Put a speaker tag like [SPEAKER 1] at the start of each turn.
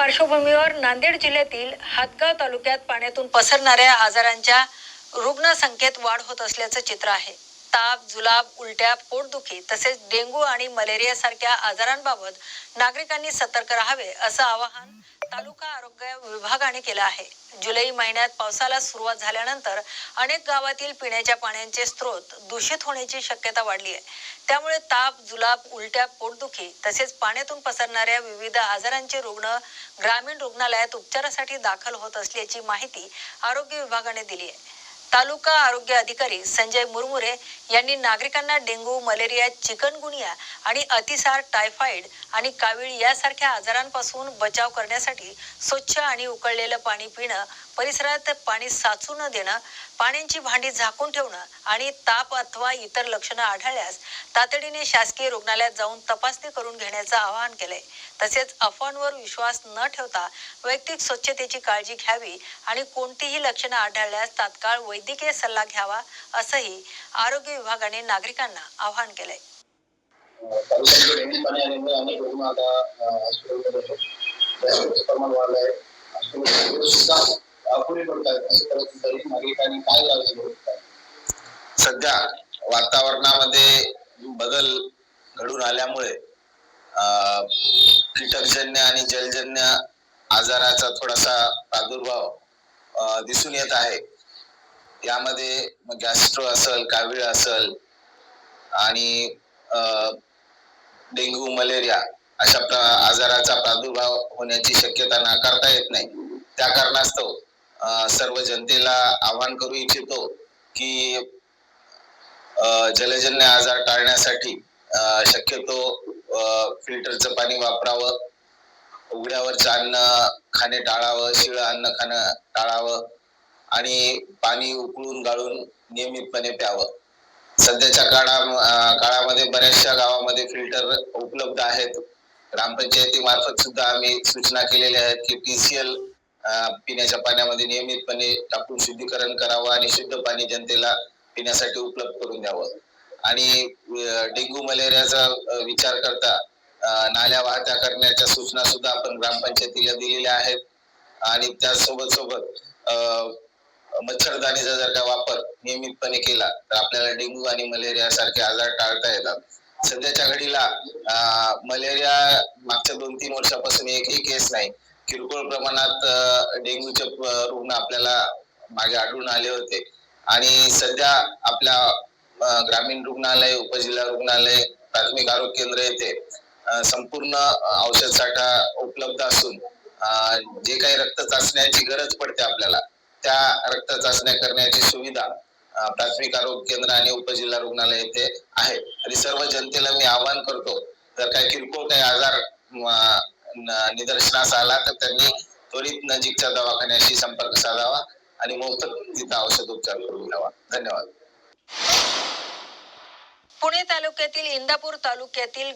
[SPEAKER 1] पार्श्वभूमीवर नांदेड जिल्ह्यातील हातगाव तालुक्यात पाण्यातून पसरणाऱ्या आजारांच्या रुग्णसंख्येत वाढ होत असल्याचं चित्र आहे. ताप, जुलाब, उलट्या, पोटदुखी तसेच डेंग्यू आणि मलेरिया सारख्या आजारांबाबत नागरिकांनी सतर्क राहावे असं आवाहन तालुका आरोग्य विभागाने केलं आहे. जुलै महिन्यात पावसाला सुरुवात झाल्यानंतर अनेक गावातील पिण्याच्या पाण्याचे स्रोत दूषित होण्याची शक्यता वाढली आहे. त्यामुळे ताप, जुलाब, उलट्या, पोटदुखी तसेच पाण्यातून पसरणाऱ्या विविध आजारांचे रुग्ण ग्रामीण रुग्णालयात उपचारासाठी दाखल होत असल्याची माहिती आरोग्य विभागाने दिली आहे. तालुका आरोग्य अधिकारी संजय मुरमुरे यांनी नागरिकांना डेंग्यू, मलेरिया, चिकनगुनिया आणि अतिसार, टायफॉइड आणि कावीळ यासारख्या आजारांपासून बचाव करण्यासाठी स्वच्छ आणि उकळलेलं पाणी पिणं, परिसरात पाणी साचू न देणं, पाण्याची भांडी झाकून ठेवणं आणि ताप अथवा इतर लक्षणं आढळल्यास तातडीने शासकीय रुग्णालयात जाऊन तपासणी करून घेण्याचं आवाहन केलंय. तसेच अफवांवर विश्वास न ठेवता वैयक्तिक स्वच्छतेची काळजी घ्यावी आणि कोणतीही लक्षणं आढळल्यास तात्काळ वैद्यकीय सल्ला घ्यावा असंही आरोग्य विभागाने नागरिकांना आवाहन केलंय.
[SPEAKER 2] सध्या वातावरणामध्ये बदल घडून आल्यामुळे कीटकजन्य आणि जलजन्य आजाराचा थोडासा प्रादुर्भाव दिसून येत आहे. यामध्ये गॅस्ट्रो असेल, कावीळ असेल आणि डेंग्यू, मलेरिया अशा आजाराचा प्रादुर्भाव होण्याची शक्यता नाकारता येत नाही. त्या कारणास्तव सर्व जनतेला आवाहन करू इच्छितो की जलजन्य आजार टाळण्यासाठी शक्यतो फिल्टरचं पाणी वापरावं, उघड्यावरचं अन्न खाणे टाळावं, शिळं अन्न खाणं टाळावं आणि पाणी उकळून गाळून नियमितपणे प्यावं. सध्याच्या काळामध्ये बऱ्याचशा गावामध्ये फिल्टर उपलब्ध आहेत. ग्रामपंचायतीमार्फत सुद्धा आम्ही सूचना केलेल्या आहेत की TCL पिण्याच्या पाण्यामध्ये नियमितपणे टाकून शुद्धीकरण करावं आणि शुद्ध पाणी जनतेला पिण्यासाठी उपलब्ध करून द्यावं. आणि डेंग्यू, मलेरियाचा विचार करता नाल्या वाहत्या करण्याच्या सूचना सुद्धा आपण ग्रामपंचायतीला दिलेल्या आहेत. आणि त्यासोबत मच्छरदाणीचा जर का वापर नियमितपणे केला तर आपल्याला डेंग्यू आणि मलेरिया सारखे आजार टाळता येतात. सध्याच्या घडीला मलेरिया मागच्या 2-3 वर्षापासून एकही केस नाही. किरकोळ प्रमाणात डेंग्यूचे रुग्ण आपल्याला मागे आढळून आले होते. आणि सध्या आपल्या ग्रामीण रुग्णालय, उपजिल्हा रुग्णालय, प्राथमिक आरोग्य केंद्र येथे संपूर्ण औषध साठा उपलब्ध असून जे काही रक्त चाचण्यांची गरज पडते आपल्याला त्या रक्त चाचण्या करण्याची सुविधा प्राथमिक आरोग्य केंद्र आणि उपजिल्हा रुग्णालय येथे आहे. आणि सर्व जनतेला मी आवाहन करतो, जर काही किरकोळ काही आजार निदर्शनास आला तर त्यांनी त्वरित नजीकच्या दवाखान्याशी संपर्क साधावा आणि मोफत तिथं औषध उपचार करून घ्यावा. धन्यवाद.
[SPEAKER 1] पुणे तालुक्यातील इंदापूर तालुक्यातील